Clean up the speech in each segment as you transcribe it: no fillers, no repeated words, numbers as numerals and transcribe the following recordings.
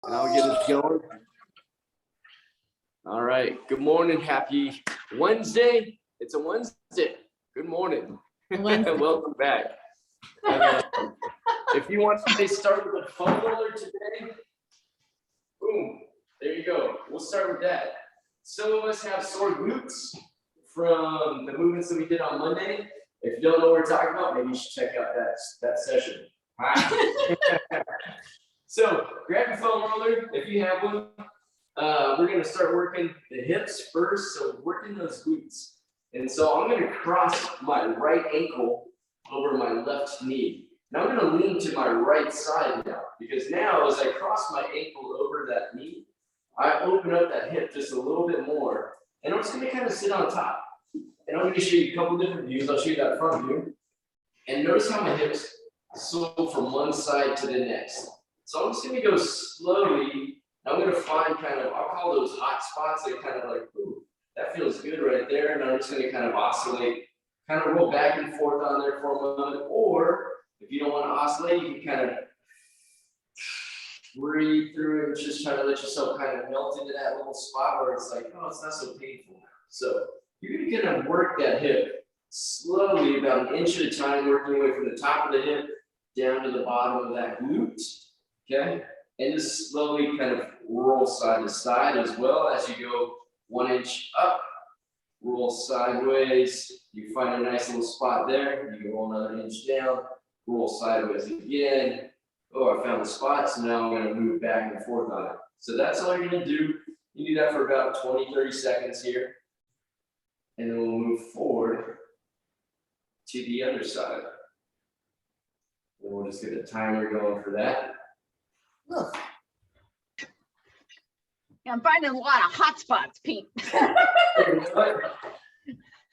And I'll get us going. All right. Good morning. Happy Wednesday. It's a Wednesday. Good morning. Welcome back. If you want to start with a foam roller today, boom, there you go. We'll start with that. Some of us have sore glutes from the movements that we did on Monday. If you don't know what we're talking about, maybe you should check out that session. So grab your foam roller if you have one. We're going to start working the hips first, so working those glutes. And so I'm going to cross my right ankle over my left knee. Now I'm going to lean to my right side now, because now as I cross my ankle over that knee, I open up that hip just a little bit more, and I'm just going to kind of sit on top. And I'm going to show you a couple different views. I'll show you that front view. And notice how my hips swing from one side to the next. So I'm just going to go slowly. I'm going to find kind of, I'll call those hot spots that kind of like, ooh, that feels good right there. And I'm just going to kind of oscillate, kind of roll back and forth on there for a moment. Or if you don't want to oscillate, you can kind of breathe through it and just try to let yourself kind of melt into that little spot where it's like, oh, it's not so painful now. So you're going to kind of work that hip slowly, about an inch at a time, working your way from the top of the hip down to the bottom of that glute. Okay, and just slowly kind of roll side to side as well as you go 1 inch up, roll sideways. You find a nice little spot there. You can roll another inch down, roll sideways again. Oh, I found the spot, so now I'm going to move back and forth on it. So that's all you're going to do. You do that for about 20-30 seconds here. And then we'll move forward to the other side. And we'll just get a timer going for that. Ugh. Yeah, I'm finding a lot of hot spots, Pete.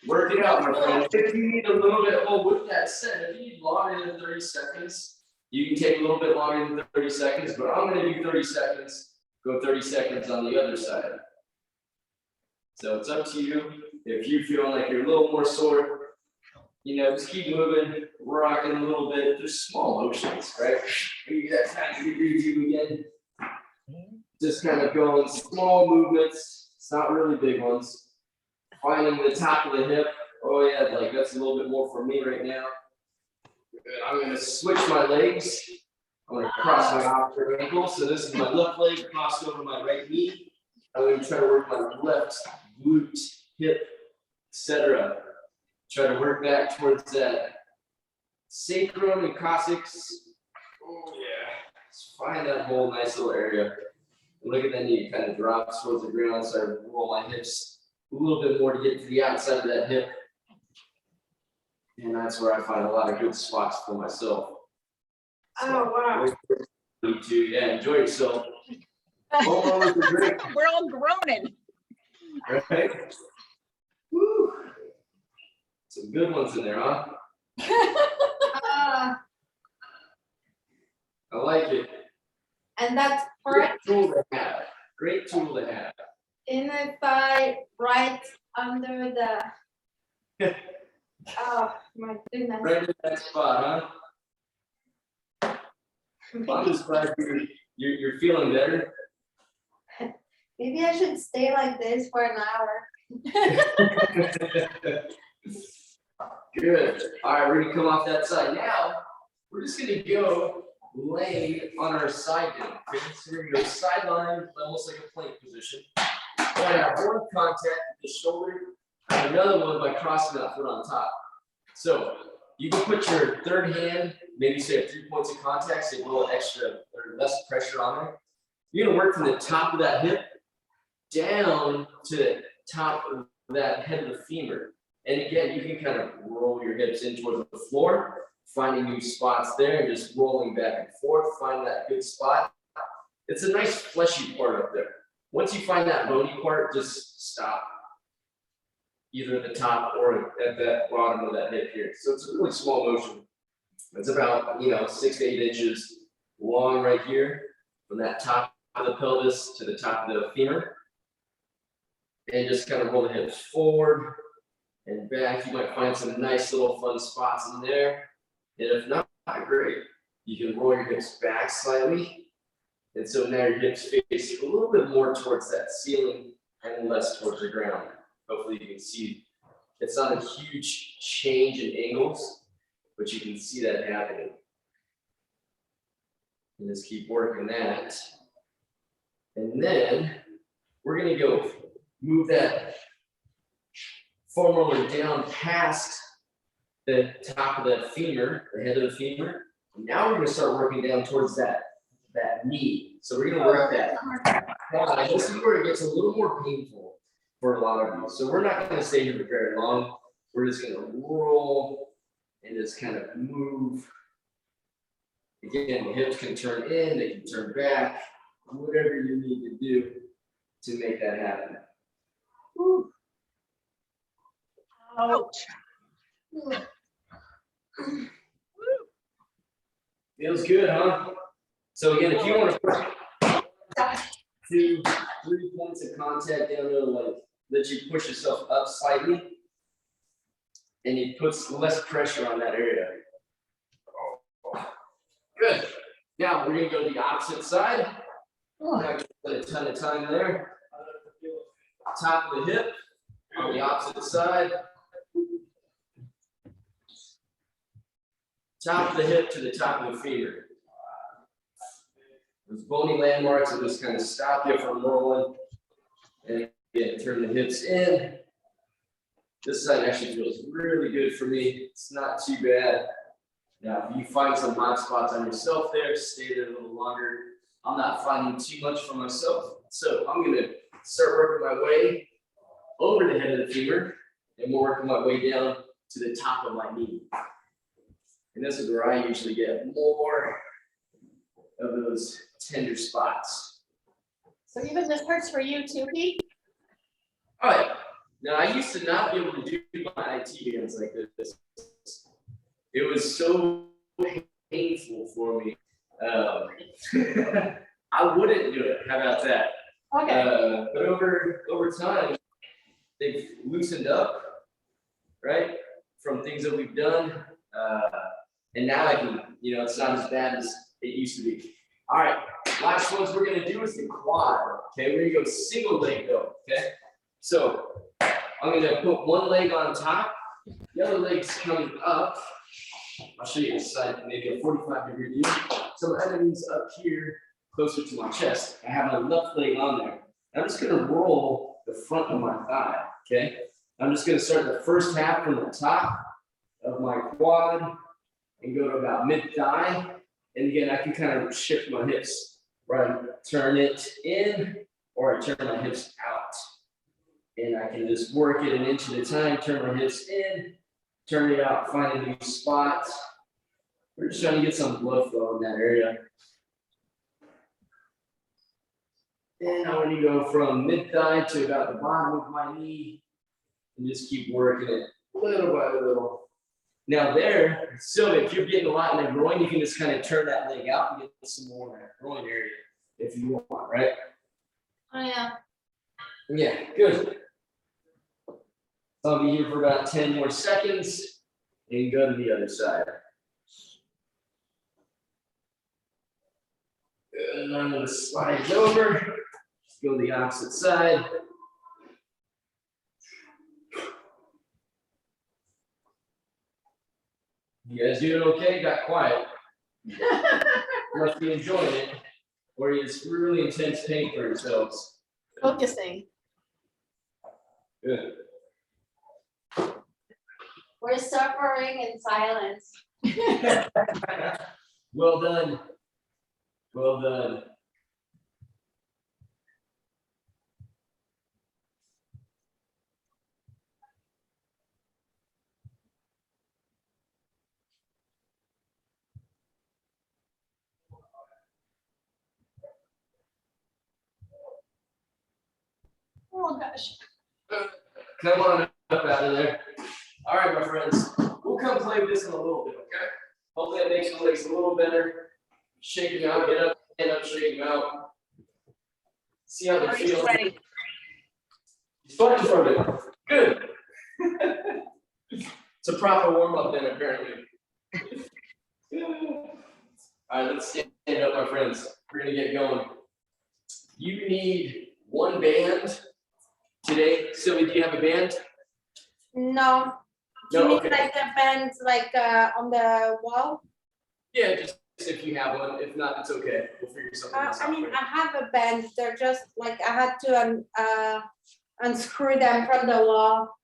Work it out, my friend. If you need a little bit, well, with that said, if you need longer than 30 seconds, you can take a little bit longer than 30 seconds, but I'm going to do 30 seconds, go 30 seconds on the other side. So it's up to you. If you feel like you're a little more sore, you know, just keep moving, rocking a little bit. Just small motions, right? Maybe that 90-degree view again. Just kind of going small movements. It's not really big ones. Finding the top of the hip. Oh yeah, like that's a little bit more for me right now. Good. I'm going to switch my legs. I'm going to cross my opposite ankle. So this is my left leg crossed over my right knee. I'm going to try to work my left glute, hip, etc. Try to work back towards that sacrum and coccyx. Oh yeah. Just find that whole nice little area. And look at that knee, kind of drops towards the ground. So I roll my hips a little bit more to get to the outside of that hip. And that's where I find a lot of good spots for myself. Oh, wow. Me too. Yeah, enjoy yourself. We're all groaning. Right? Woo. Some good ones in there, huh? I like it. And that's Great part tool to have. Great tool to have. in the thigh, right under the. Oh my goodness. Right in that spot, huh? I'm just glad you're feeling better. Maybe I should stay like this for an hour. Good. All right, we're gonna come off that side. Now, we're just gonna go lay on our side now. Okay, so we're gonna go sideline, almost like a plank position. And have one contact with the shoulder, and another one by crossing that foot on top. So you can put your third hand, maybe say at 3 points of contact, so a little extra or less pressure on there. You're gonna work from the top of that hip down to the top of that head of the femur. And again, you can kind of roll your hips in towards the floor, finding new spots there, and just rolling back and forth, find that good spot. It's a nice fleshy part up there. Once you find that bony part, just stop. Either at the top or at that bottom of that hip here. So it's a really small motion. It's about 6 to 8 inches long right here, from that top of the pelvis to the top of the femur. And just kind of roll the hips forward and back. You might find some nice little fun spots in there. And if not, great. You can roll your hips back slightly And so now your hips face a little bit more towards that ceiling and less towards the ground. Hopefully you can see it's not a huge change in angles, but you can see that happening. And just keep working that. And then we're gonna go move that foam roller down past the top of that femur, the head of the femur. Now we're gonna start working down towards that knee. So we're gonna work that. This is where it gets a little more painful for a lot of you. So we're not gonna stay here for very long. We're just gonna roll and just kind of move. Again, the hips can turn in, they can turn back, whatever you need to do to make that happen. Woo. Ouch. Feels good, huh? So again, if you want to do 3 points of contact down there, like let you push yourself up slightly, and it puts less pressure on that area. Good. Now we're gonna go to the opposite side. Not gonna spend a ton of time there. Top of the hip on the opposite side. Top of the hip to the top of the femur. Those bony landmarks will just kind of stop you from rolling. And again, turn the hips in. This side actually feels really good for me. It's not too bad. Now, if you find some hot spots on yourself there, stay there a little longer. I'm not finding too much for myself. So I'm gonna start working my way over the head of the femur, and we're working my way down to the top of my knee. And this is where I usually get more of those tender spots. So even this hurts for you too, Pete? All right. Now, I used to not be able to do my IT bands like this. It was so painful for me. I wouldn't do it. How about that? Okay. But over time, they've loosened up, right? From things that we've done. And now I can, it's not as bad as it used to be. All right, last ones we're gonna do is the quad. Okay, we're gonna go single leg though. Okay, so I'm gonna put one leg on top, the other leg's coming up. I'll show you this side, maybe a 45-degree view. So my enemy's up here, closer to my chest. I have my left leg on there. I'm just gonna roll the front of my thigh. Okay, I'm just gonna start the first half from the top of my quad and go to about mid-thigh. And again, I can kind of shift my hips, right? Turn it in, or I turn my hips out. And I can just work it an inch at a time, turn my hips in, turn it out, find a new spot. We're just trying to get some blood flow in that area. And I want to go from mid-thigh to about the bottom of my knee and just keep working it little by little. Now there, so if you're getting a lot in the groin, you can just kind of turn that leg out and get some more in that groin area if you want, right? Oh, yeah. Yeah, good. I'll be here for about 10 more seconds and go to the other side. And I'm gonna slide over, just go to the opposite side. You guys doing okay? Got quiet. Must be enjoying it, or it's really intense pain for yourselves. Focusing. Good. We're suffering in silence. Well done. Well done. Oh, gosh. Come on up out of there. All right, my friends. We'll come play with this in a little bit, okay? Hopefully that makes your legs a little better. Shake them out, get up, stand up, shake them out. See how they Are you feel. ready? Sweating from it. Good. It's a proper warm up then, apparently. All right, let's stand. stand up, my friends. We're gonna get going. You need one band today. Sylvia, do you have a band? No. Do No, you mean okay. like the bands like on the wall? Yeah, just if you have one. If not, it's okay. We'll figure something else out. I mean, for you. I have a band. They're just like I had to unscrew them from the wall.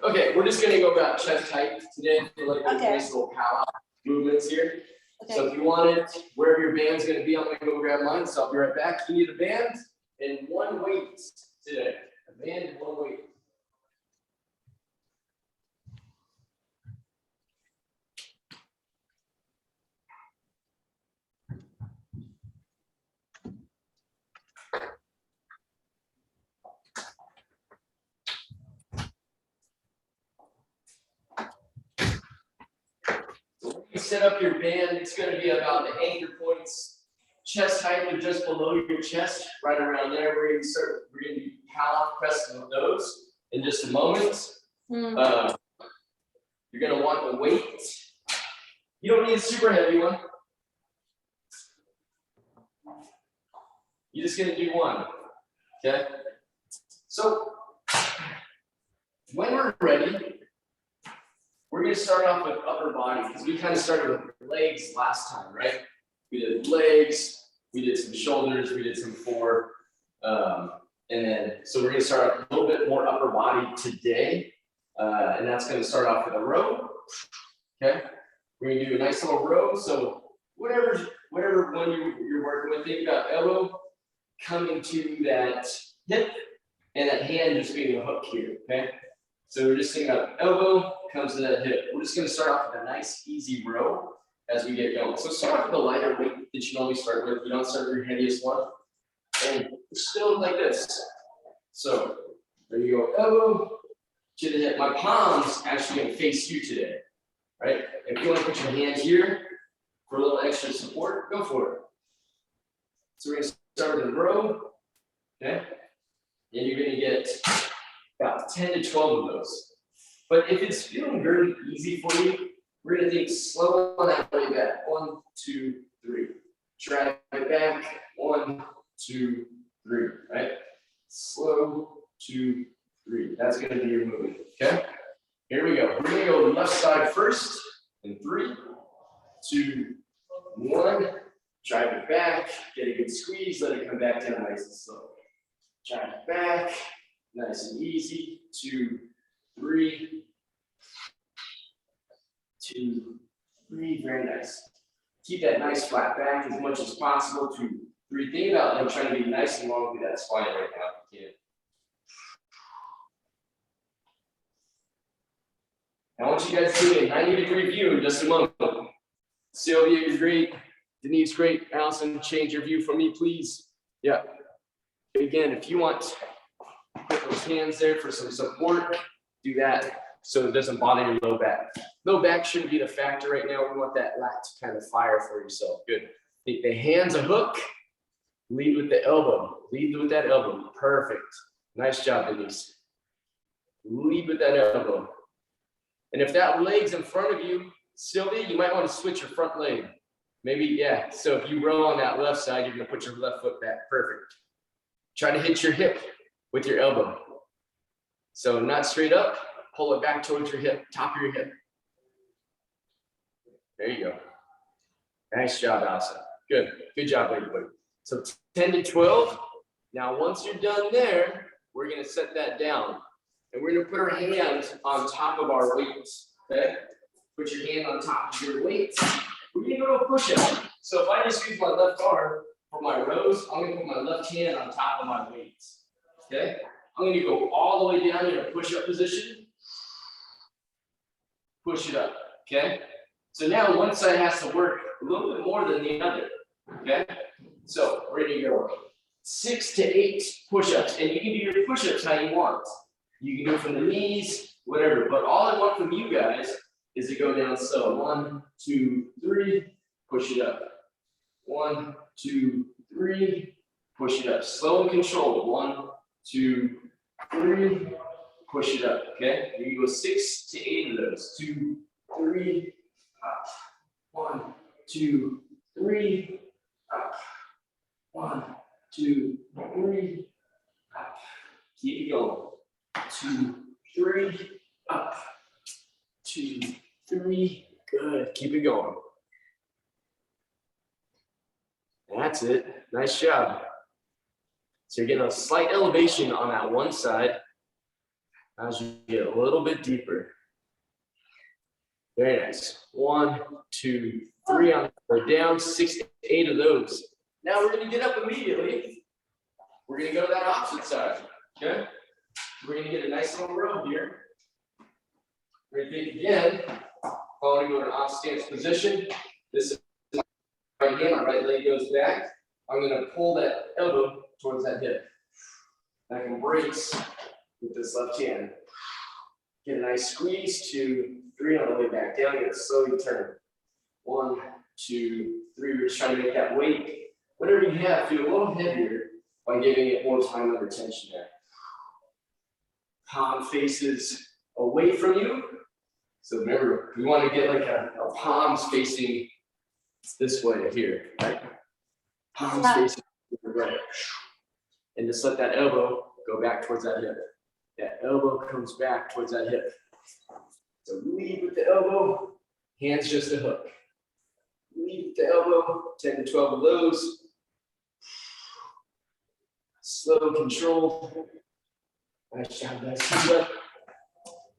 Okay, we're just gonna go about chest height today for like those Okay. nice little power movements here. Okay. So if you want it, wherever your band's gonna be, I'm gonna go grab mine, so I'll be right back. You need a band and one weight today. A band and one weight. So when you set up your band, it's gonna be about the anchor points, chest height or just below your chest, right around there. We're gonna be calf pressing those in just a moment. You're gonna want the weight. You don't need a super heavy one. You're just gonna do one, okay? So when we're ready, we're gonna start off with upper body because we kind of started with legs last time, right? We did legs, we did some shoulders, we did some core, and then so we're gonna start off a little bit more upper body today, and that's gonna start off with a row. Okay, we're gonna do a nice little row. So whatever one you're working with, think about elbow coming to that hip and that hand just being a hook here. Okay, so we're just thinking about elbow comes to that hip. We're just gonna start off with a nice easy row as we get going. So start off with a lighter weight that you normally start with. You don't start with your heaviest one, and still like this. So there you go, elbow to the hip. My palm's actually gonna face you today. Right? If you want to put your hand here for a little extra support, go for it. So we're going to start with a row, okay? And you're going to get about 10 to 12 of those. But if it's feeling very easy for you, we're going to think slow on that way back. 1, 2, 3. Drag it back. 1, 2, 3. Right? Slow, 2, 3. That's going to be your movement, okay? Here we go. We're gonna go left side first in 3, 2, 1. Drive it back, get a good squeeze, let it come back down nice and slow. Drive it back, nice and easy. 2, 3. 2, 3, very nice. Keep that nice flat back as much as possible. 2, 3. Think about like trying to be nice and long through that spine right now if you can. I want you guys to do a 90-degree view in just a moment. Sylvia, you're great. Denise, great. Allison, change your view for me, please. Yeah. Again, if you want, put those hands there for some support, do that so it doesn't bother your low back. Low back shouldn't be the factor right now. We want that lat to kind of fire for yourself. Good. The hand's a hook. Lead with the elbow. Lead with that elbow. Perfect. Nice job, Denise. Lead with that elbow. And if that leg's in front of you, Sylvia, you might want to switch your front leg. Maybe, yeah. So if you row on that left side, you're going to put your left foot back. Perfect. Try to hit your hip with your elbow. So not straight up, pull it back towards your hip, top of your hip. There you go. Nice job, Allison. Good. Good job, everybody. So 10 to 12. Now, once you're done there, we're going to set that down. And we're going to put our hands on top of our weights, okay? Put your hand on top of your weights. We're going to go to a push-up. So if I just use my left arm for my rows, I'm going to put my left hand on top of my weights, okay? I'm going to go all the way down in a push-up position. Push it up, okay? So now one side has to work a little bit more than the other, okay? So we're going to go 6 to 8 push-ups. And you can do your push-ups how you want. You can do it from the knees, whatever. But all I want from you guys is to go down slow. 1, 2, 3, push it up. 1, 2, 3, push it up. Slow and controlled. 1, 2, 3, push it up. Okay? You can go 6 to 8 of those. 2, 3, up. 1, 2, 3, up. 1, 2, 3, up. Keep it going. 2, 3, up. 2, 3, good. Keep it going. That's it. Nice job. So you're getting a slight elevation on that one side as you get a little bit deeper. Very nice. 1, 2, 3 on the way down, 6 to 8 of those. Now we're going to get up immediately. We're going to go to that opposite side. Okay? We're going to get a nice little row here. We're going to think again. Going to go to an opposite stance position. This is my right hand, my right leg goes back. I'm going to pull that elbow towards that hip. I can brace with this left hand. Get a nice squeeze, 2, 3 on the way back down. Get a slowly turn. 1, 2, 3. We're just trying to make that weight. Whatever you have, feel a little heavier by giving it more time under tension there. Palm faces away from you. So remember, we want to get like a palms facing this way here, right? Palms facing right. And just let that elbow go back towards that hip. That elbow comes back towards that hip. So lead with the elbow, hands just a hook. Lead with the elbow, 10 to 12 of those. Slow, controlled. Nice job, guys.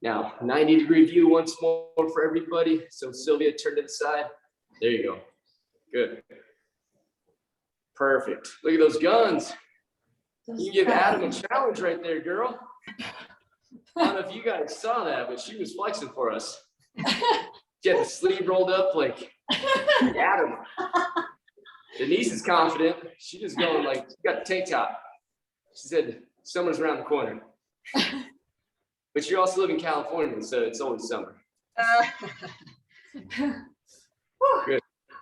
Now, 90-degree view once more for everybody. So Sylvia, turn to the side. There you go. Good. Perfect. Look at those guns. You give Adam a challenge right there, girl. I don't know if you guys saw that, but she was flexing for us. She had the sleeve rolled up like Adam. Denise is confident. She just going like, she got the tank top. She said, summer's around the corner. But you also live in California, so it's always summer. Good.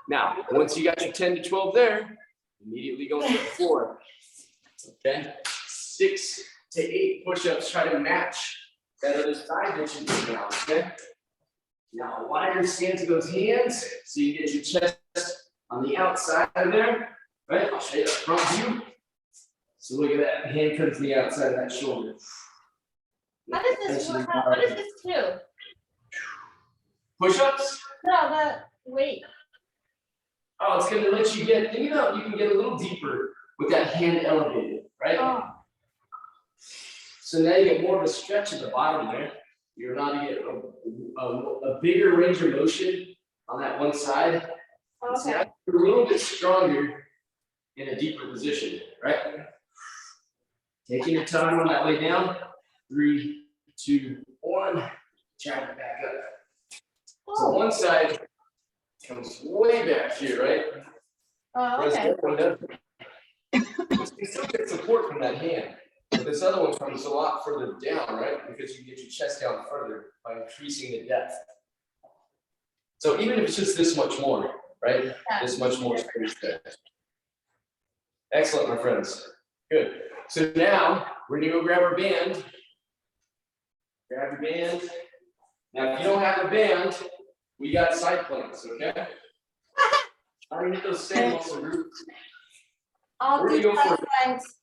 Now, once you got your 10 to 12 there, immediately go to the floor. Okay? 6 to 8 push-ups. Try to match that other side that you did now. Okay? Now, wider stance of those hands, so you get your chest on the outside of there. Right? I'll show you the front view. So look at that. Hand comes to the outside of that shoulder. What is this too? Push-ups? No, the weight. Oh, it's going to let you get, you know, you can get a little deeper with that hand elevated, right? Oh. So now you get more of a stretch at the bottom there. You're not to get a bigger range of motion on that one side. So Okay. now you're a little bit stronger in a deeper position, right? Taking your time on that way down. 3, 2, 1. Trying it back up. So one side comes way back here, right? Oh, Whereas okay. the other one doesn't. You still get support from that hand. But this other one comes a lot further down, right? Because you get your chest down further by increasing the depth. So even if it's just this much more, right? Yeah. This much more space there. Excellent, my friends. Good. So now we're gonna go grab our band. Grab your band. Now, if you don't have a band, we got side planks, okay? Try to get those same muscle groups. I'll Where do do you go side for- planks.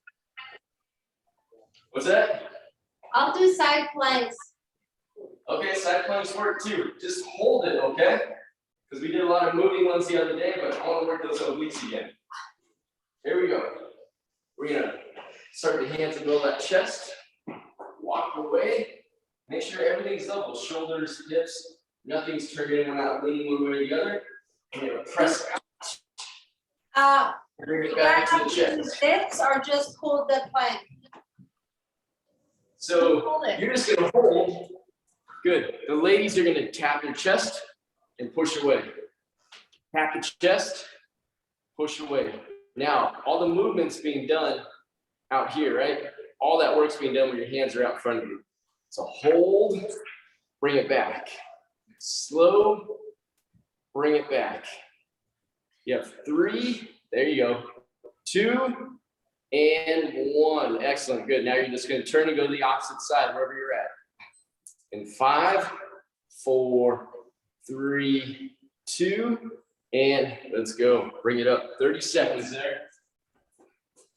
What's that? I'll do side planks. Okay, side planks work too. Just hold it, okay? Because we did a lot of moving ones the other day, but I want to work those obliques again. Here we go. We're gonna start the hands above that chest. Walk away. Make sure everything's level. Shoulders, hips, nothing's turning. We're not leaning one way or the other. And you're gonna press out. Bring it Do I back to have the to do chest. this or just hold the plank? So Hold it. you're just gonna hold. Good. The ladies are gonna tap your chest and push away. Tap your chest, push away. Now, all the movements being done out here, right? All that work's being done when your hands are out in front of you. So hold, bring it back. Slow, bring it back. You have 3, there you go. 2, and 1. Excellent, good. Now you're just gonna turn and go to the opposite side, wherever you're at. In 5, 4, 3, 2, And let's go. Bring it up. 30 seconds there.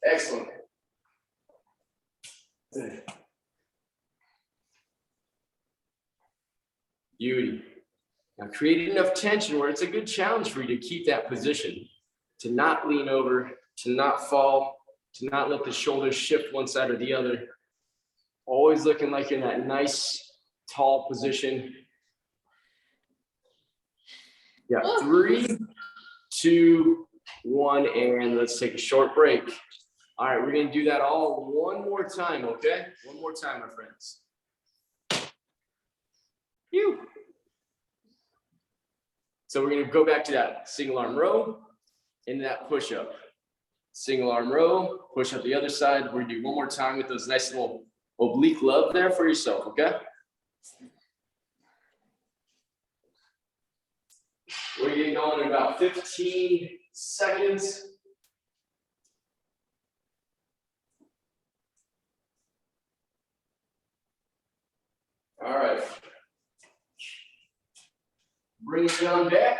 Excellent. Beauty. Now create enough tension where it's a good challenge for you to keep that position, to not lean over, to not fall, to not let the shoulders shift one side or the other. Always looking like you're in that nice, tall position. Yeah, 3, 2, 1, and let's take a short break. All right, we're gonna do that all one more time, okay? One more time, my friends. Phew. So we're gonna go back to that single arm row into that push up. Single arm row, push up the other side. We're gonna do one more time with those nice little oblique love there for yourself, okay? We're getting going in about 15 seconds. All right. Bring it down back.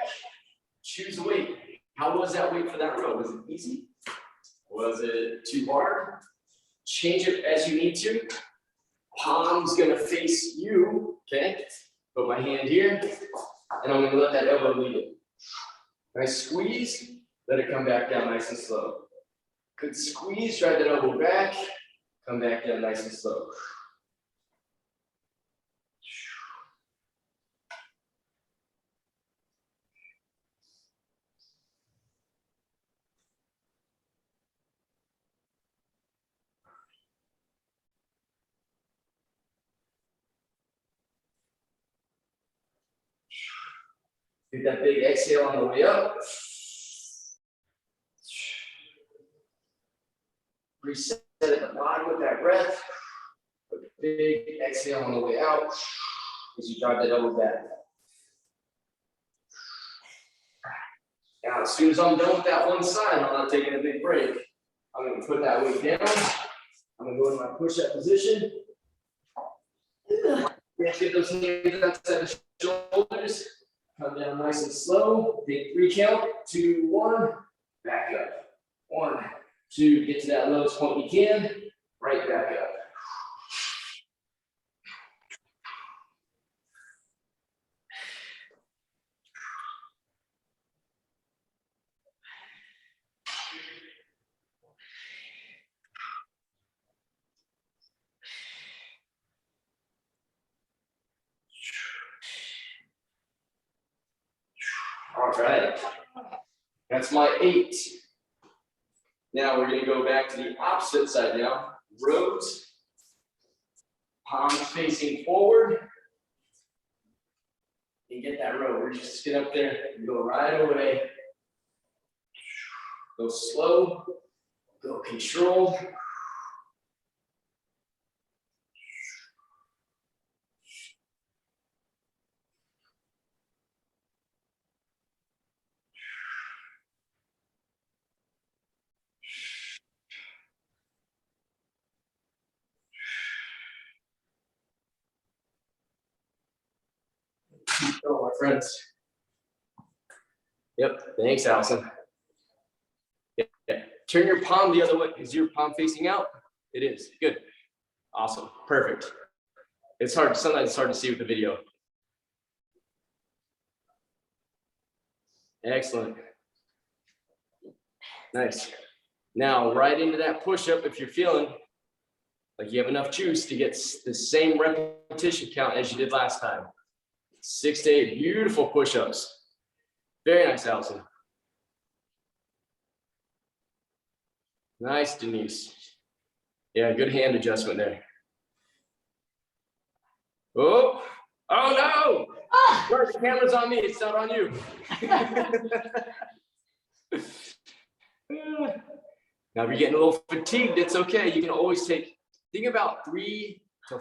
Choose a weight. How was that weight for that row? Was it easy? Was it too hard? Change it as you need to. Palm's gonna face you, okay? Put my hand here, and I'm gonna let that elbow lead it. Nice squeeze, let it come back down nice and slow. Good squeeze, drive that elbow back, come back down nice and slow. Get that big exhale on the way up. Reset at the bottom with that breath. Put a big exhale on the way out as you drive that elbow back. Now, as soon as I'm done with that one side, I'm not taking a big break. I'm going to put that weight down. I'm going to go into my push-up position. Get those hands outside the shoulders. Come down nice and slow. Take 3 count. 2, 1. Back up. 1, 2. Get to that lowest point you can. Right back up. All right, that's my 8. Now we're gonna go back to the opposite side now. Rows, palms facing forward. And get that row. We're just get up there and go right away. Go slow, go controlled. Oh, my friends. Yep, thanks, Allison. Yeah. Turn your palm the other way. Is your palm facing out? It is. Good. Awesome. Perfect. It's hard. Sometimes it's hard to see with the video. Excellent. Nice. Now, right into that push-up if you're feeling like you have enough juice to get the same repetition count as you did last time. 6 to 8 beautiful push-ups. Very nice, Allison. Nice, Denise. Yeah, good hand adjustment there. Oh no! Oh, First, the camera's on me, it's not on you. Now, if you're getting a little fatigued, it's okay. You can always think about 3 to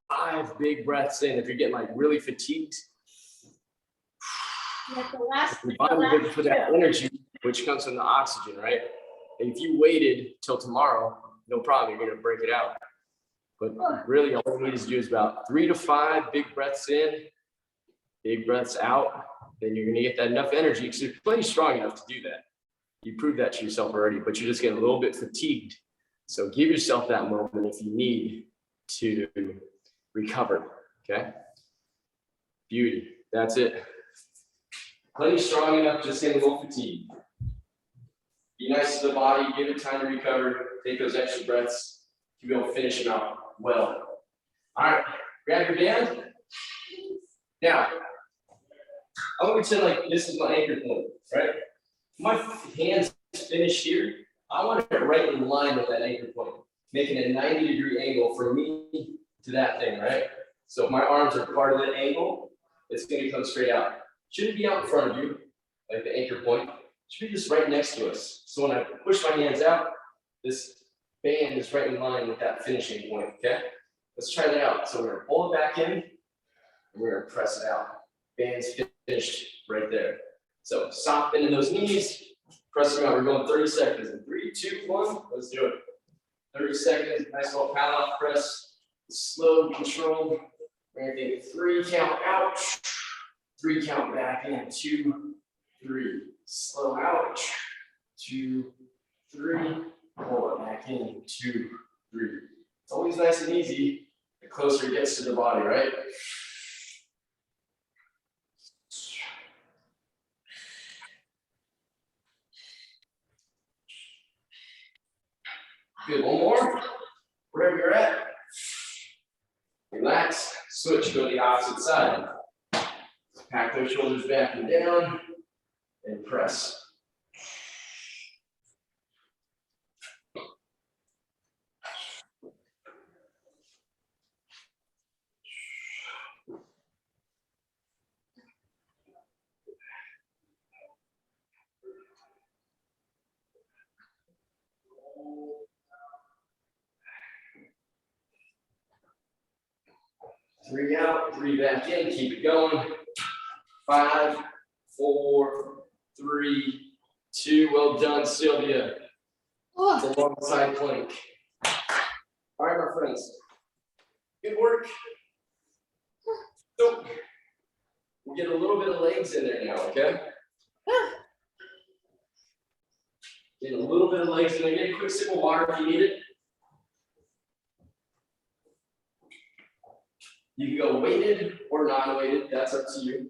5 big breaths in. If you're getting like really fatigued, your body looking for that energy, which comes from the oxygen, right? And if you waited till tomorrow, no problem, you're gonna break it out. But really, all you need to do is about 3 to 5 big breaths in, big breaths out. then you're gonna get that enough energy because you're plenty strong enough to do that. You proved that to yourself already, but you're just getting a little bit fatigued. So give yourself that moment if you need to recover, okay? Beauty, that's it. Plenty strong enough, just getting a little fatigued. Be nice to the body, give it time to recover, take those extra breaths to be able to finish them out well. All right, grab your band. Now, I'm gonna pretend like this is my anchor point, right? My hands finish here. I want it right in line with that anchor point, making a 90-degree angle from me to that thing, right? So if my arms are part of that angle, it's gonna come straight out. Shouldn't be out in front of you, like the anchor point. Should be just right next to us. So when I push my hands out, this band is right in line with that finishing point, okay? Let's try that out. So we're gonna pull it back in, and we're gonna press it out. Band's finished right there. So soft bend in those knees, press them out. We're going 30 seconds. In 3, 2, 1, let's do it. 30 seconds, nice little pal out press. Slow, controlled. We're gonna take 3 count out, 3 count back in, 2, 3. Slow out, 2, 3. Pull it back in, 2, 3. It's always nice and easy the closer it gets to the body, right? Good, one more. Wherever you're at, relax, switch, go to the opposite side. Pack those shoulders back and down, and press. Three out, 3 back in, keep it going. 5, 4, 3, 2, well done, Sylvia. It's a long side plank. All right, my friends, good work. So, we'll get a little bit of legs in there now, okay? Get a little bit of legs in there, get a quick sip of water if you need it. You can go weighted or non-weighted, that's up to you.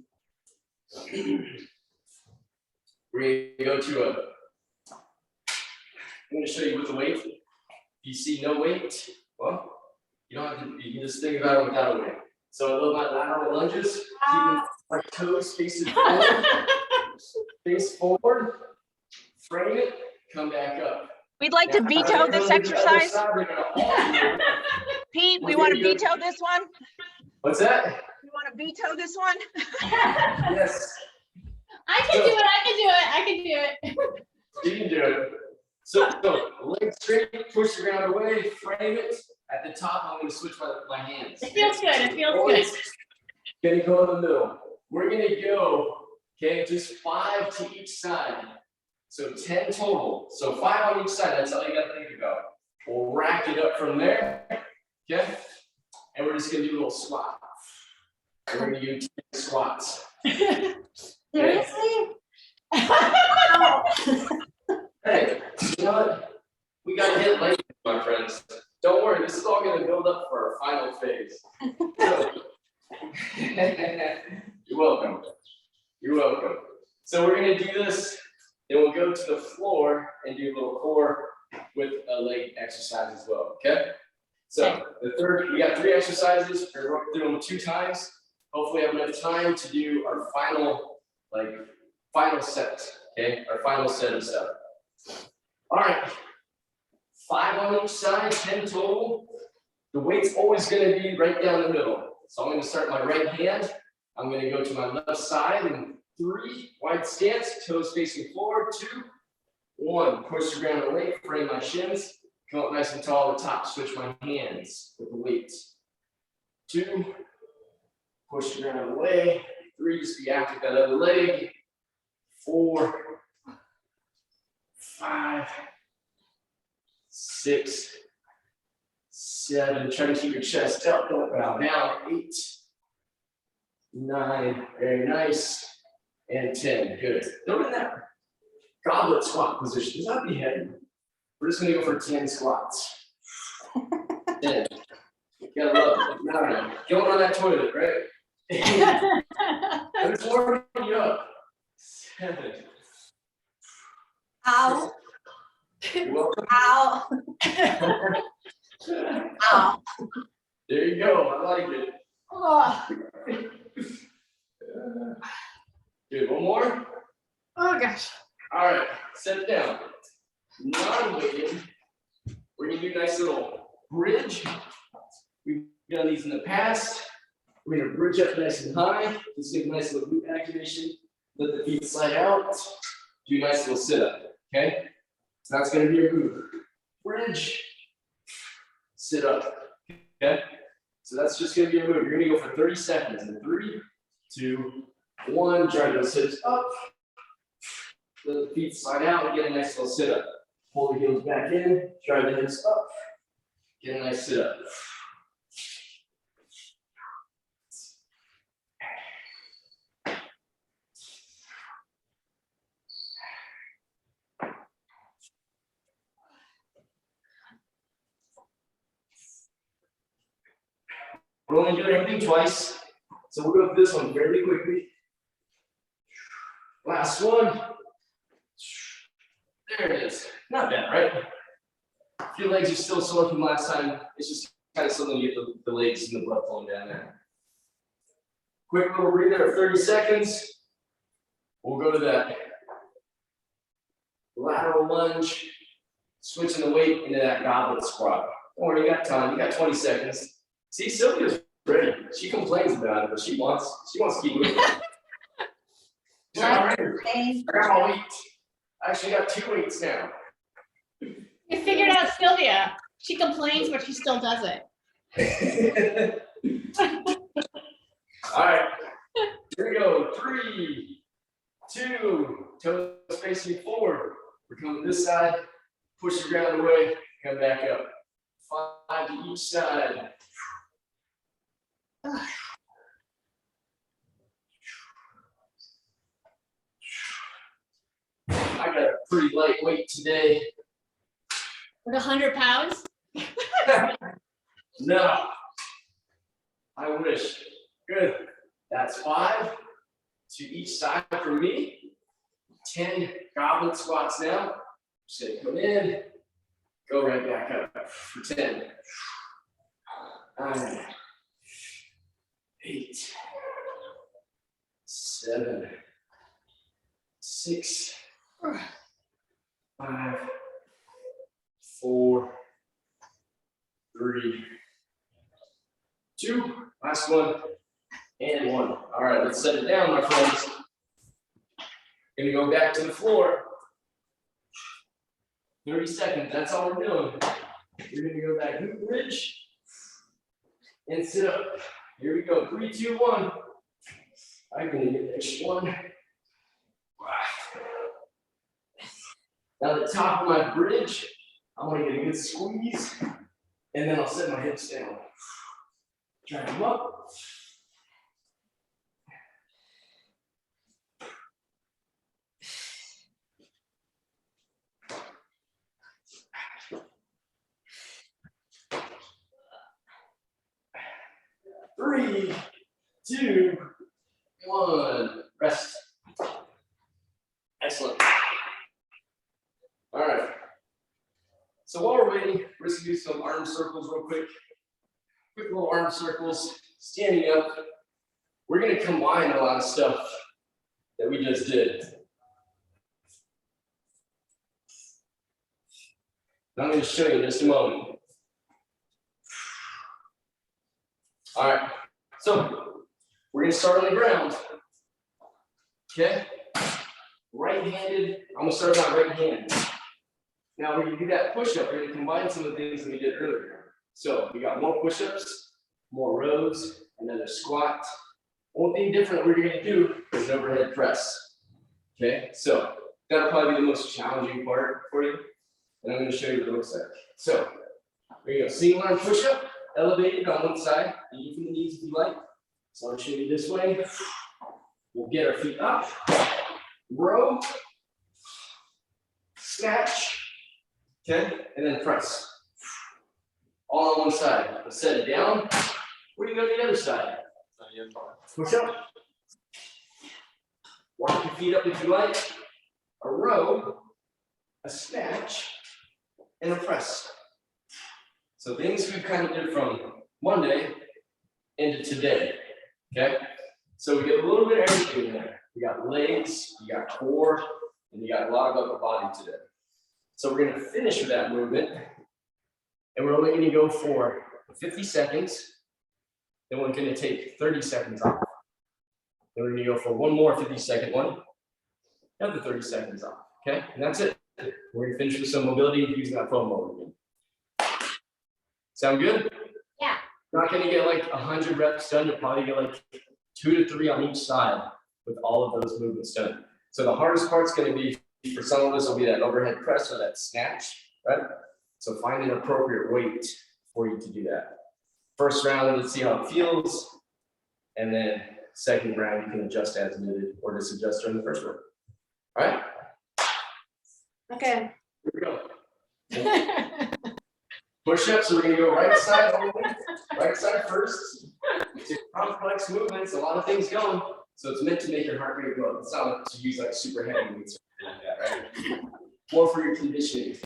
We're gonna go to I'm gonna show you with the weight. If you see no weight, well, you don't have to, you can just think about it without a weight. So a little bit lateral lunges, keeping our toes facing forward, face forward, frame it, come back up. We'd like to Now, veto this on the other exercise. side, we're gonna alternate. Pete, we want to veto this one. What's that? You want to veto this one? Yes, I can do it, I can do it. you can do it. So legs straight, push the ground away, frame it. At the top, I'm gonna switch my hands. It feels good, it feels Always good. gonna go in the middle. We're gonna go, okay, just 5 to each side. So 10 total. So 5 on each side, that's all you gotta think about. We'll rack it up from there, okay? And we're just gonna do a little squat. And we're gonna do 10 squats. Seriously? Hey, you know what? We gotta hit late, my friends. Don't worry, this is all gonna build up for our final phase. So, you're welcome. You're welcome. So we're gonna do this, then we'll go to the floor and do a little core with a leg exercise as well, okay? So we got 3 exercises, we're gonna work through them 2 times. Hopefully have enough time to do our final set, okay? Our final set of stuff. All right, 5 on each side, 10 total. The weight's always gonna be right down the middle. So I'm gonna start my right hand. I'm gonna go to my left side and 3, wide stance, toes facing forward, 2, 1. Push the ground away, frame my shins, come up nice and tall at the top, switch my hands with the weight. 2, push the ground away, 3, just be active that other leg, 4, 5, 6, 7, try to keep your chest up, don't bow down, 8, 9, very nice, And 10, good. Throw in that goblet squat position, does not be heavy. We're just gonna go for 10 squats. 10. You gotta love it. No. Going on that toilet, right? I'm just warming you up. 7. Ow, You're welcome. ow, ow. There you go, I like it. Oh, Good, one more. oh gosh. All right, set it down. Non-weighted. We're gonna do a nice little bridge. We've done these in the past. We're gonna bridge up nice and high. Just get a nice little glute activation. Let the feet slide out. Do a nice little sit-up, okay? So that's gonna be your move. Bridge, sit up, okay? So that's just gonna be your move. You're gonna go for 30 seconds. In 3, 2, 1. Drive those hips up. Let the feet slide out and get a nice little sit-up. Pull the heels back in, drive the hips up, get a nice sit-up. We're only doing everything twice, so we'll go through this one fairly quickly. Last one. There it is. Not bad, right? If your legs are still sore from last time, it's just kind of something to get the legs and the blood flowing down there. Quick little breather of 30 seconds. We'll go to that lateral lunge, switching the weight into that goblet squat. Don't worry, you got time. You got 20 seconds. See, Sylvia's ready. She complains about it, but she wants to keep moving. She's like, all right, I got my weight. I actually got 2 weights now. You figured out Sylvia. She complains, but she still does it. All right, here we go. 3, 2, toes facing forward. We're coming this side, push the ground away, come back up. 5 to each side. I got a pretty light weight today. Like 100 pounds? No. I wish. Good. That's 5 to each side for me. 10 goblet squats now. Just gonna come in, go right back up for 10. 9, 8, 7, 6, 5, 4, 3, 2, last one, and 1. All right, let's set it down, my friends. Gonna go back to the floor. 30 seconds, that's all we're doing. We're gonna go back glute bridge and sit up. Here we go, 3, 2, 1. I'm gonna get this one. Now the top of my bridge, I'm gonna get a good squeeze, and then I'll set my hips down. Drive them up. Three, 2, 1. Rest. Excellent. All right. So while we're waiting, we're just gonna do some arm circles real quick. Quick little arm circles, standing up. We're gonna combine a lot of stuff that we just did. I'm gonna show you in just a moment. All right, so we're gonna start on the ground. Okay, right-handed, I'm gonna start on my right hand. Now we're gonna do that push-up, we're gonna combine some of the things that we did earlier. So we got more push-ups, more rows, another squat. One thing different we're gonna do is an overhead press. Okay, so that'll probably be the most challenging part for you. And I'm gonna show you what it looks like. So we're gonna go single arm push-up, elevated on one side, and you from the knees if you like. So I'll show you this way. We'll get our feet up, row, snatch, okay, and then press. All on one side. Let's set it down. We're gonna go to the other side. Push up. Walk your feet up if you like. A row, a snatch, and a press. So things we kind of did from Monday into today, okay? So we get a little bit of everything in there. We got legs, you got core, and you got a lot of upper body today. So we're gonna finish with that movement, and we're only gonna go for 50 seconds. Then we're gonna take 30 seconds off. Then we're gonna go for one more 50-second one, another 30 seconds off, okay? And that's it. We're gonna finish with some mobility using that foam roller again. Sound good? Yeah. Not gonna get like 100 reps done, you'll probably get like 2 to 3 on each side with all of those movements done. So the hardest part's gonna be, for some of us, will be that overhead press or that snatch, right? So find an appropriate weight for you to do that. First round, let's see how it feels. And then second round, you can adjust as needed or disadjust during the first one. All right, Okay, here we go. Push-ups, so we're gonna go right side only, right side first. It's a complex movements, a lot of things going. So it's meant to make your heart rate go. It's not to use like super heavy weights or anything like that, right? More for your conditioning.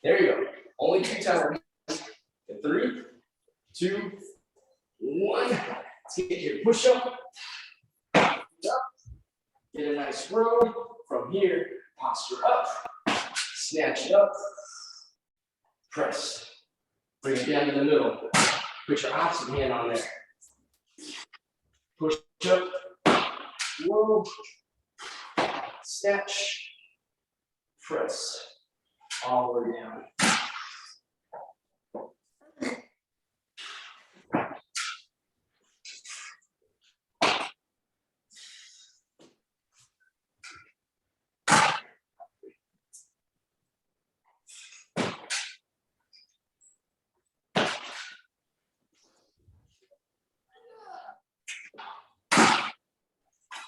There you go. Only 2 times. In 3, 2, 1. Let's get your push-up. Up. Get a nice row from here. Posture up. Snatch it up. Press. Bring it down to the middle. Put your opposite hand on there. Push up. Row. Snatch. Press. All the way down.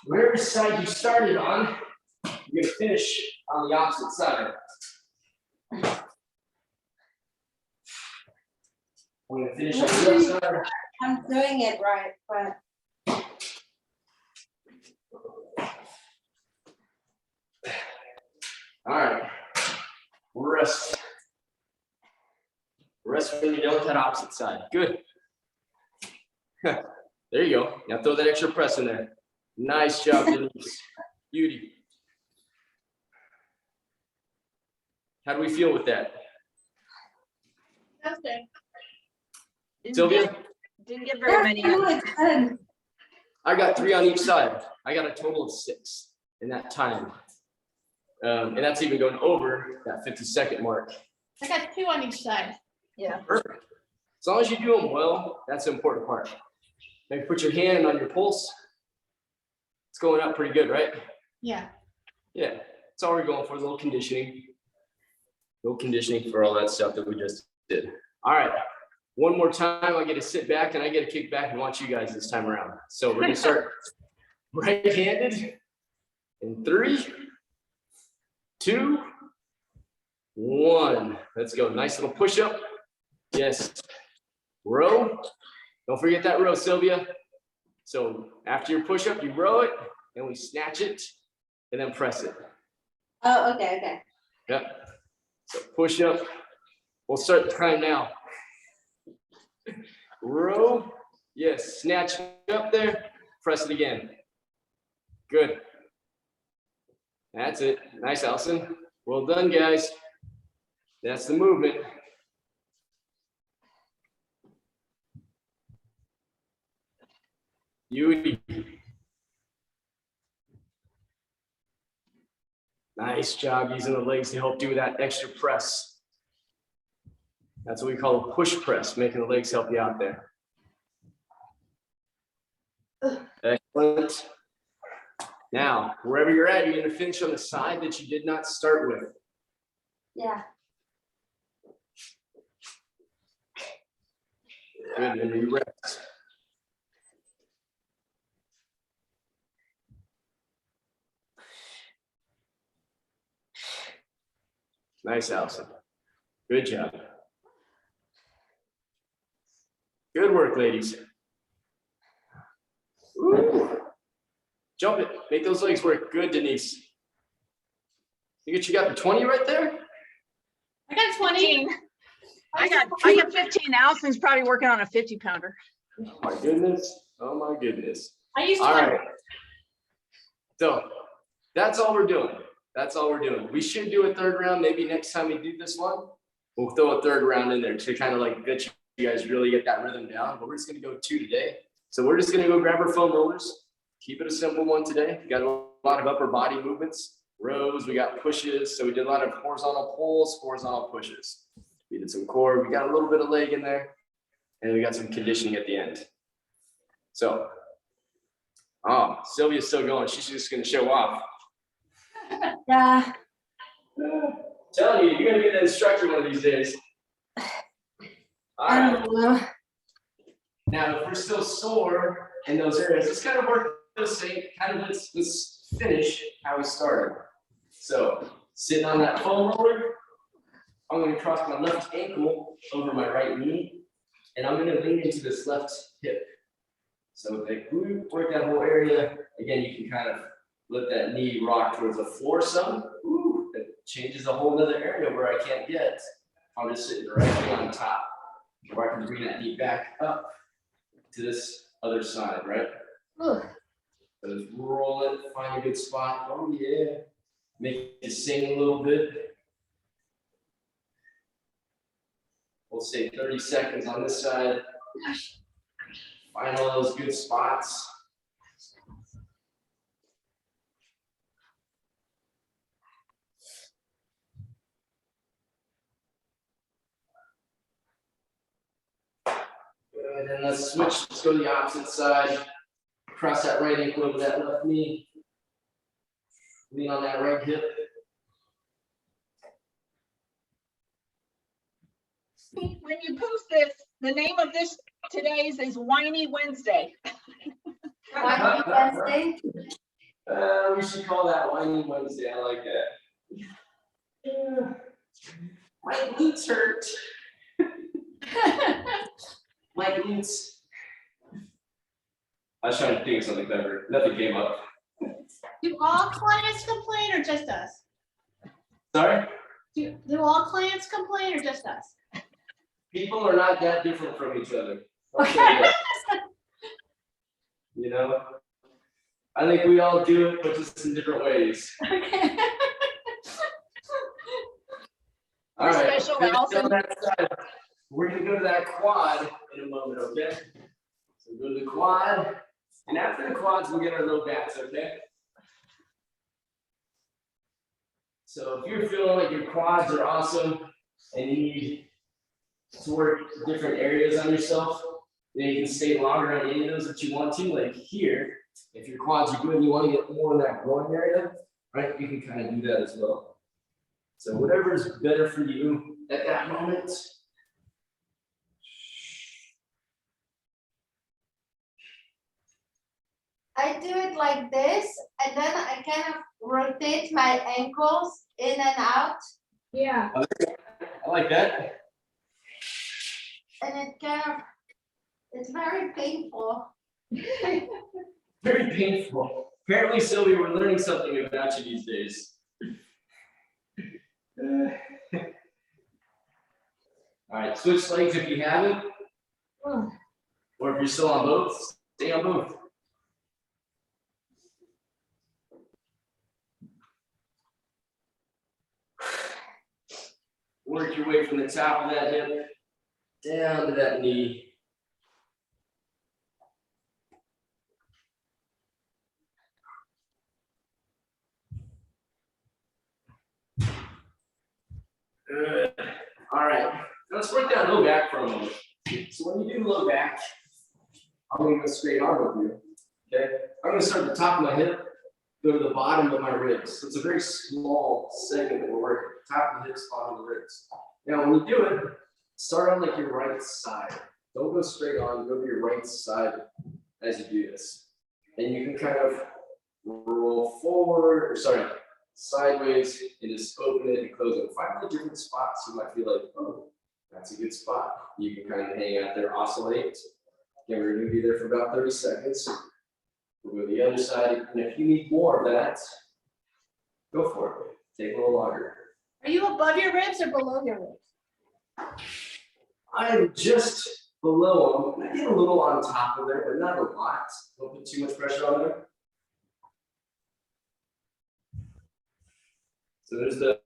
Whatever side you started on, you're gonna finish on the opposite side. We're gonna finish on the left side. I'm doing it right, but All right. Rest. Rest when you're done with that opposite side. Good. There you go. Now throw that extra press in there. Nice job, Denise. Beauty. How do we feel with that? That's good. Didn't Sylvia? get- Didn't get very many. in. it's good. I got 3 on each side. I got a total of 6 in that time. And that's even going over that 50-second mark. I got 2 on each side. Yeah. Perfect. As long as you do them well, that's the important part. Maybe put your hand on your pulse. It's going up pretty good, right? Yeah. Yeah, that's all we're going for, a little conditioning. A little conditioning for all that stuff that we just did. All right, one more time, I get to sit back and I get to kick back and watch you guys this time around. So we're gonna start right-handed in 3, 2, 1. Let's go, nice little push-up. Yes, row. Don't forget that row, Sylvia. So after your push-up, you row it, and we snatch it, and then press it. Oh, okay. Yep. So push up. We'll start the time now. Row. Yes. Snatch up there. Press it again. Good. That's it. Nice, Allison. Well done, guys. That's the movement. Beauty. Nice job using the legs to help do that extra press. That's what we call a push press, making the legs help you out there. Excellent. Now, wherever you're at, you're going to finish on the side that you did not start with. Yeah. Good, and you rest. Nice, Allison. Good job. Good work, ladies. Woo. Jump it. Make those legs work. Good, Denise. You got the 20 right there? I got 20. 15. I got 15. Allison's probably working on a 50-pounder. Oh my goodness. Oh my goodness. I used to. All right. So that's all we're doing. That's all we're doing. We should do a third round. Maybe next time we do this one, we'll throw a third round in there to kind of like get you guys really get that rhythm down. But we're just gonna go 2 today. So we're just gonna go grab our foam rollers. Keep it a simple one today. We got a lot of upper body movements, rows. We got pushes. So we did a lot of horizontal pulls, horizontal pushes. We did some core. We got a little bit of leg in there, and we got some conditioning at the end. So, Sylvia's still going. She's just gonna show off. Yeah. Telling you, you're gonna be the instructor one of these days. All I right. don't know. Now, if we're still sore in those areas, let's kind of work the same. Kind of let's finish how we started. So, sitting on that foam roller, I'm gonna cross my left ankle over my right knee, and I'm gonna lean into this left hip. So, if I work that whole area, again, you can kind of let that knee rock towards the floor some. Ooh, that changes a whole other area where I can't get. I'm just sitting directly on top. Or I can bring that knee back up to this other side, right? So just roll it, find a good spot. Oh yeah. Make it sing a little bit. We'll say 30 seconds on this side. Find all those good spots. Good, and let's switch, let's go to the opposite side. Cross that right ankle over that left knee. Lean on that right hip. When you post this, the name of this today's is Whiny Wednesday. Whiny Wednesday. We should call that Whiny Wednesday. I like that. My glutes hurt. My glutes. I was trying to think of something clever. Nothing came up. Do all clients complain or just us? Sorry? Do all clients complain or just us? People are not that different from each other. I'll say that. You know? I think we all do it, but just in different ways. Okay. All right. Special, finish Allison. on that side. We're gonna go to that quad in a moment, okay? So go to the quad, and after the quads, we'll get our low backs, okay? So if you're feeling like your quads are awesome and you need to work different areas on yourself, then you can stay longer on any of those that you want to, like here. If your quads are good and you want to get more in that groin area, right, you can kind of do that as well. So whatever is better for you at that moment. I do it like this, and then I kind of rotate my ankles in and out, Yeah. I like that. and it's very painful. Very painful. Apparently, Sylvia, we're learning something about you these days. All right, switch legs if you haven't. Or if you're still on both, stay on both. Work your way from the top of that hip down to that knee. Good. All right. Let's work that low back for a moment. So when you do low back, I'm going to go straight arm with you. Okay. I'm going to start at the top of my hip, go to the bottom of my ribs. So it's a very small segment that we're working. Top of the hips, bottom of the ribs. Now, when you do it, start on like your right side. Don't go straight on. Go to your right side as you do this, and you can kind of roll forward. Or sorry, sideways and just open it and close it. Find the different spots. You might feel like, oh, that's a good spot. You can kind of hang out there, oscillate. Again, we're gonna be there for about 30 seconds. We'll go to the other side, and if you need more of that, go for it. Take a little longer. Are you above your ribs or below your ribs? I'm just below them. I get a little on top of there, but not a lot. Don't put too much pressure on there. So there's the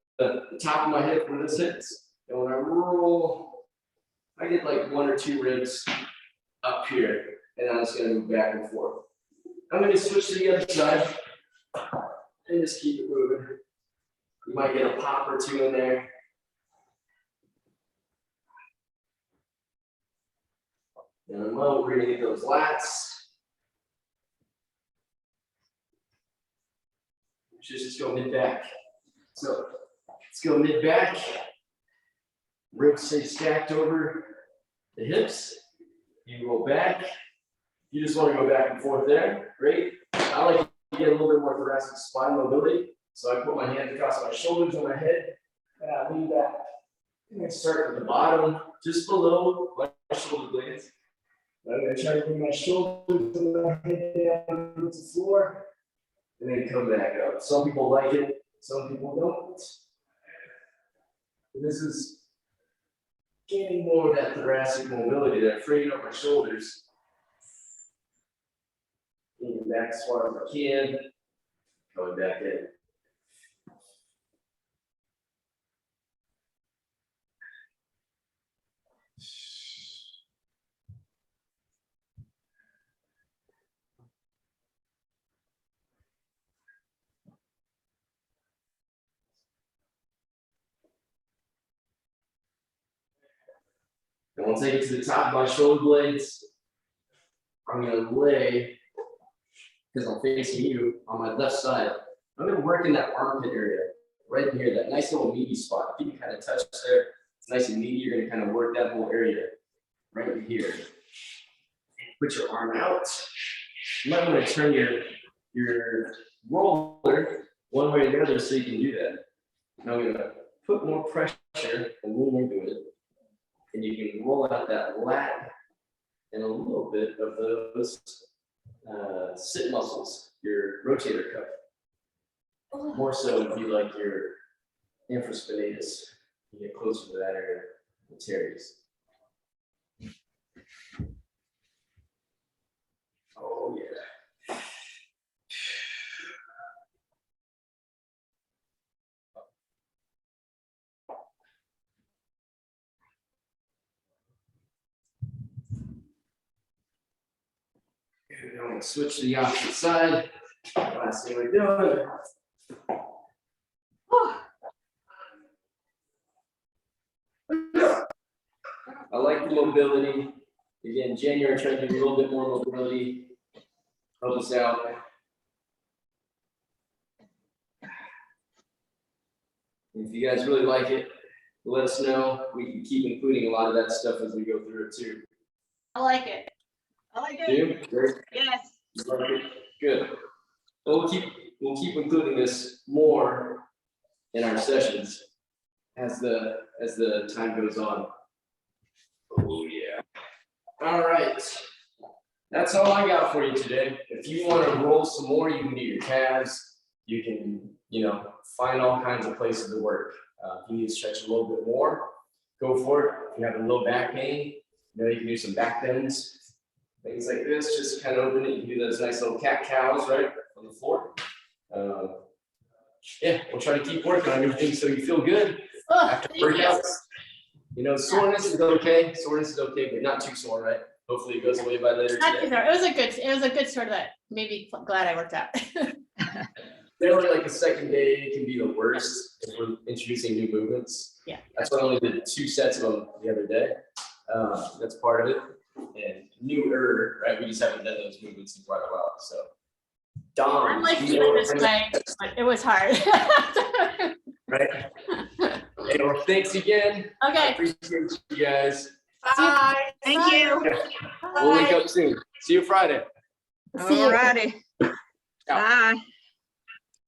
top of my hip where this hits. And when I roll, I get like 1 or 2 ribs up here, and I'm just gonna move back and forth. I'm gonna switch to the other side and just keep it moving. You might get a pop or 2 in there. In a moment, we're gonna get those lats. Just go mid back. So let's go mid back. Ribs stay stacked over the hips. You roll back. You just want to go back and forth there. Great. I like to get a little bit more thoracic spine mobility. So I put my hands across my shoulders and my head, and I lean back. And I start at the bottom, just below my shoulder blades. I'm going to try to bring my shoulders and my head down to the floor, and then come back up. Some people like it, some people don't. And this is getting more of that thoracic mobility, that freeing up my shoulders. Leaning back as far as I can, going back in. And once I get to the top of my shoulder blades, I'm gonna lay, because I'm facing you, on my left side. I'm gonna work in that armpit area, right here, that nice little meaty spot. If you can kind of touch there, it's nice and meaty, you're gonna kind of work that whole area right here. Put your arm out. You might want to turn your roller one way or the other so you can do that. Now I'm gonna put more pressure and lean into it. And you can roll out that lat and a little bit of those sit muscles, your rotator cuff. More so if you like your infraspinatus, you get closer to that area, the teres. Oh yeah. I'm gonna switch to the opposite side. Last thing we're doing. I like the mobility. Again, January, trying to do a little bit more mobility. Help us out. If you guys really like it, let us know. We can keep including a lot of that stuff as we go through it too. I like it. I like it. Do? Great. Yes. Good. Well, we'll keep including this more in our sessions as the time goes on. Oh yeah. All right. That's all I got for you today. If you want to roll some more, you can do your calves. You can, find all kinds of places to work. If you need to stretch a little bit more, go for it. If you have a low back pain, you can do some back bends. Things like this, just kind of open it. You can do those nice little cat cows right on the floor. Yeah, we'll try to keep working on everything so you feel good after workouts. Soreness is okay. Soreness is okay, but not too sore, right? Hopefully it goes away by later Not too today. sore. It was a good sort of that. Maybe glad I worked out. Generally, like the second day can be the worst if we're introducing new movements. Yeah. That's why I only did 2 sets of them the other day. That's part of it. And newer, right? We just haven't done those movements in quite a while. So, Dom, I like feeling this way, but it was hard. right? Hey, well, thanks again. I Okay. appreciate you guys. Bye. Thank you. We'll link up soon. See you Friday. See you. Alrighty. Ciao. Bye.